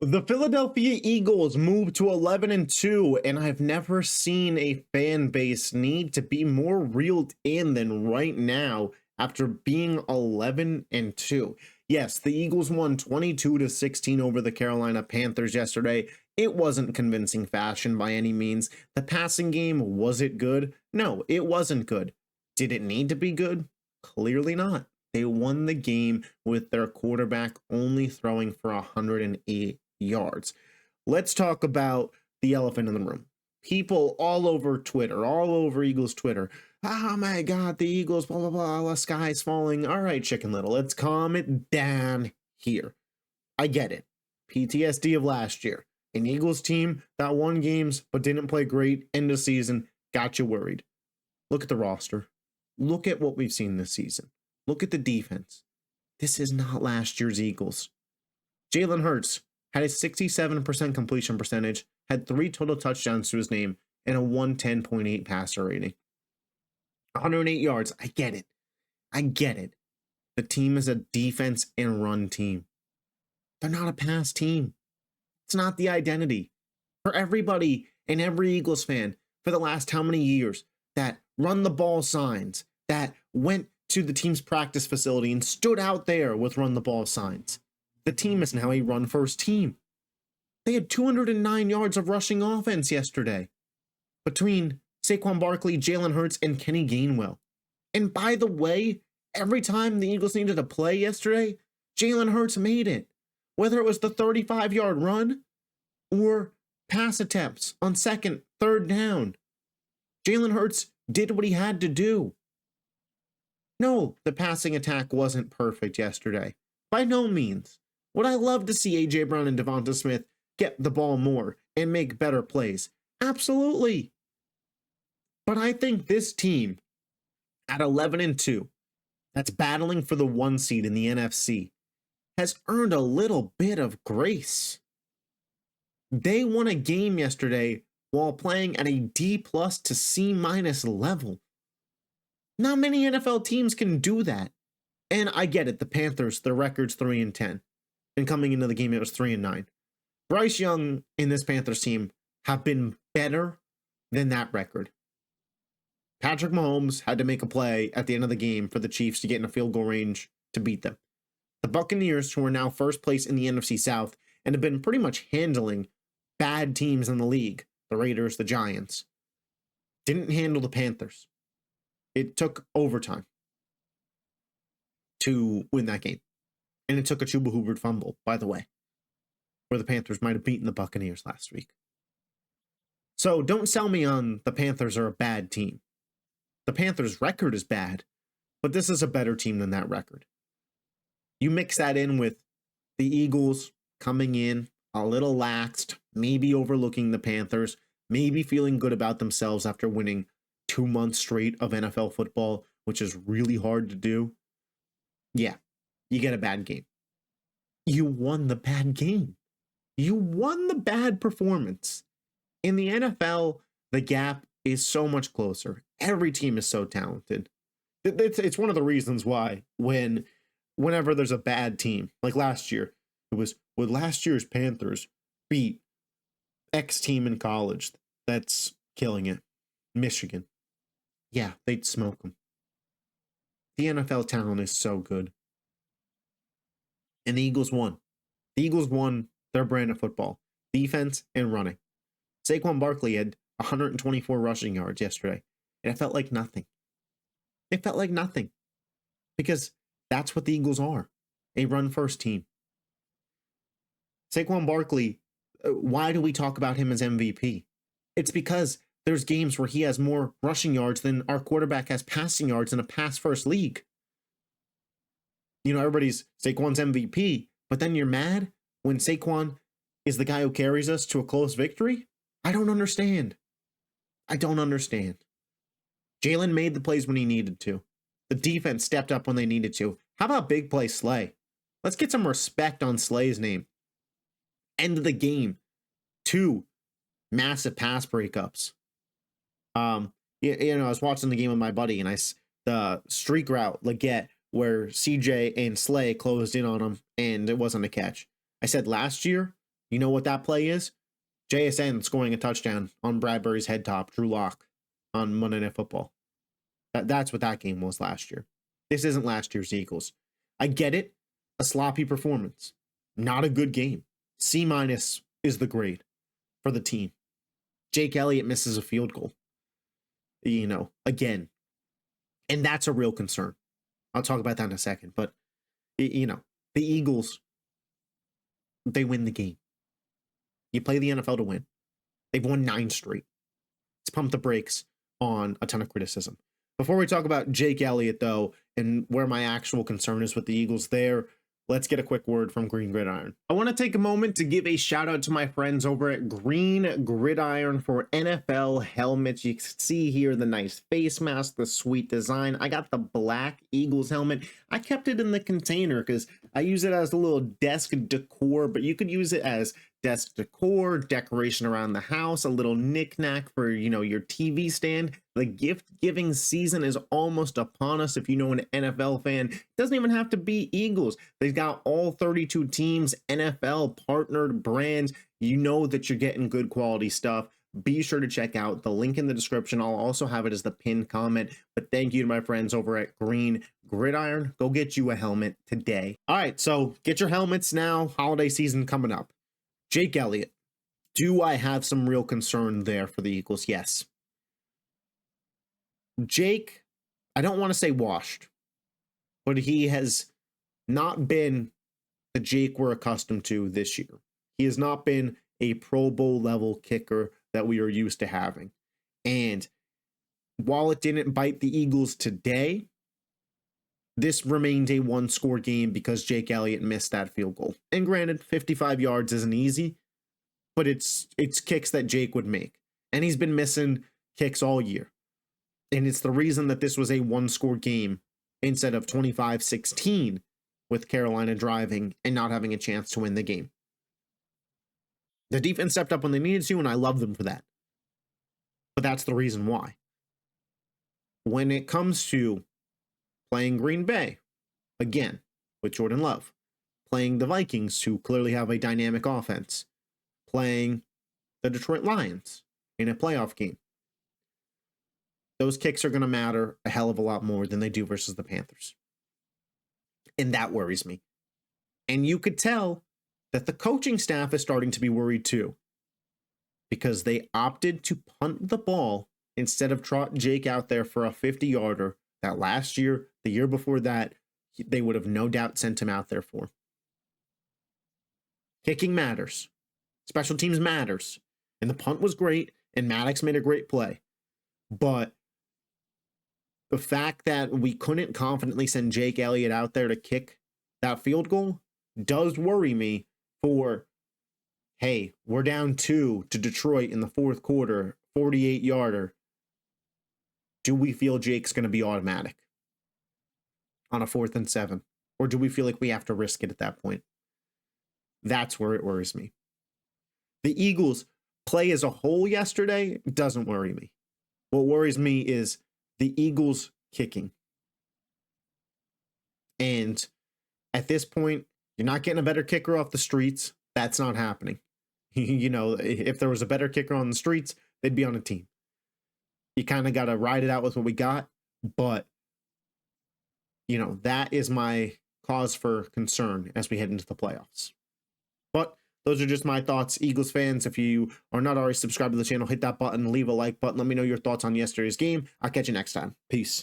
The Philadelphia Eagles moved to 11-2, and I've never seen a fan base need to be more reeled in than right now after being 11-2. Yes, the Eagles won 22-16 over the Carolina Panthers yesterday. It wasn't convincing fashion by any means. The passing game, was it good? No, it wasn't good. Did it need to be good? Clearly not. They won the game with their quarterback only throwing for 108 yards. Let's talk about the elephant in the room. People all over Twitter, all over Eagles Twitter. Oh my God, the Eagles, blah, blah, blah, the sky's falling. All right, Chicken Little, let's calm it down here. I get it. PTSD of last year. An Eagles team that won games but didn't play great end of season got you worried. Look at the roster. Look at what we've seen this season. Look at the defense. This is not last year's Eagles. Jalen Hurts had a 67% completion percentage, had 3 total touchdowns to his name, and a 110.8 passer rating. 108 yards. I get it. I get it. The team is a defense and run team. They're not a pass team. It's not the identity. For everybody and every Eagles fan for the last how many years that run the ball signs, that went to the team's practice facility and stood out there with run the ball signs. The team is now a run first team. They had 209 yards of rushing offense yesterday between Saquon Barkley, Jalen Hurts, and Kenny Gainwell. And by the way, every time the Eagles needed to play yesterday, Jalen Hurts made it. Whether it was the 35-yard run or pass attempts on second, third down, Jalen Hurts did what he had to do. No, the passing attack wasn't perfect yesterday. By no means. Would I love to see A.J. Brown and Devonta Smith get the ball more and make better plays? Absolutely. But I think this team at 11-2, that's battling for the 1 seed in the NFC, has earned a little bit of grace. They won a game yesterday while playing at a D+ to C- level. Not many NFL teams can do that. And I get it. The Panthers, their record's 3-10. And coming into the game, it was 3-9. Bryce Young and this Panthers team have been better than that record. Patrick Mahomes had to make a play at the end of the game for the Chiefs to get in a field goal range to beat them. The Buccaneers, who are now first place in the NFC South and have been pretty much handling bad teams in the league, the Raiders, the Giants, didn't handle the Panthers. It took overtime to win that game. And it took a Chuba Hubbard fumble, by the way, where the Panthers might have beaten the Buccaneers last week. So don't sell me on the Panthers are a bad team. The Panthers' record is bad, but this is a better team than that record. You mix that in with the Eagles coming in a little laxed, maybe overlooking the Panthers, maybe feeling good about themselves after winning 2 months straight of NFL football, which is really hard to do. Yeah, you get a bad game. You won the bad game. You won the bad performance. In the NFL, the gap is so much closer. Every team is so talented. It's one of the reasons why whenever there's a bad team, like last year, it was, would last year's Panthers beat X team in college that's killing it? Michigan. Yeah, they'd smoke them. The NFL talent is so good. And the Eagles won. The Eagles won their brand of football, defense and running. Saquon Barkley had 124 rushing yards yesterday, and it felt like nothing. It felt like nothing because that's what the Eagles are, a run-first team. Saquon Barkley, why do we talk about him as MVP? It's because there's games where he has more rushing yards than our quarterback has passing yards in a pass-first league. You know, everybody's Saquon's MVP, but then you're mad when Saquon is the guy who carries us to a close victory? I don't understand. I don't understand. Jalen made the plays when he needed to. The defense stepped up when they needed to. How about big play Slay? Let's get some respect on Slay's name. End of the game. 2 massive pass breakups. I was watching the game with my buddy, and the streak route Leggett where CJ and Slay closed in on him, and it wasn't a catch. I said last year, You know what that play is? JSN scoring a touchdown on Bradbury's head top, Drew Lock, on Monday Night Football. That's what that game was last year. This isn't last year's Eagles. I get it. A sloppy performance. Not a good game. C- is the grade for the team. Jake Elliott misses a field goal. Again. And that's a real concern. I'll talk about that in a second. But, the Eagles, they win the game. You play the NFL to win. They've won 9 straight. Let's pump the brakes on a ton of criticism. Before we talk about Jake Elliott, though, and where my actual concern is with the Eagles there, let's get a quick word from Green Gridiron. I want to take a moment to give a shout out to my friends over at Green Gridiron for NFL helmets. You can see here the nice face mask, the sweet design. I got the black Eagles helmet. I kept it in the container because I use it as a little desk decor, but you could use it as desk decor, decoration around the house, a little knickknack for, your TV stand. The gift-giving season is almost upon us. If you know an NFL fan, it doesn't even have to be Eagles. They've got all 32 teams, NFL partnered brands. You know that you're getting good quality stuff. Be sure to check out the link in the description. I'll also have it as the pinned comment. But thank you to my friends over at Green Gridiron. Go get you a helmet today. All right, so get your helmets now. Holiday season coming up. Jake Elliott. Do I have some real concern there for the Eagles? Yes. Jake, I don't want to say washed, but he has not been the Jake we're accustomed to this year. He has not been a Pro Bowl level kicker that we are used to having. And while it didn't bite the Eagles today, this remained a one-score game because Jake Elliott missed that field goal. And granted, 55 yards isn't easy, but it's kicks that Jake would make. And he's been missing kicks all year. And it's the reason that this was a one-score game instead of 25-16 with Carolina driving and not having a chance to win the game. The defense stepped up when they needed to, and I love them for that. But that's the reason why. When it comes to playing Green Bay, again, with Jordan Love, playing the Vikings, who clearly have a dynamic offense, playing the Detroit Lions in a playoff game, those kicks are going to matter a hell of a lot more than they do versus the Panthers. And that worries me. And you could tell that the coaching staff is starting to be worried too, because they opted to punt the ball instead of trot Jake out there for a 50-yarder that last year, the year before that, they would have no doubt sent him out there for. Kicking matters. Special teams matters. And the punt was great, and Maddox made a great play. But the fact that we couldn't confidently send Jake Elliott out there to kick that field goal does worry me for, hey, we're down 2 to Detroit in the fourth quarter, 48-yarder. Do we feel Jake's going to be automatic on a 4th and 7? Or do we feel like we have to risk it at that point? That's where it worries me. The Eagles' play as a whole yesterday doesn't worry me. What worries me is the Eagles kicking. And at this point, you're not getting a better kicker off the streets. That's not happening. If there was a better kicker on the streets, they'd be on a team. You kind of got to ride it out with what we got. But, that is my cause for concern as we head into the playoffs. But those are just my thoughts. Eagles fans, if you are not already subscribed to the channel, hit that button, leave a like button. Let me know your thoughts on yesterday's game. I'll catch you next time. Peace.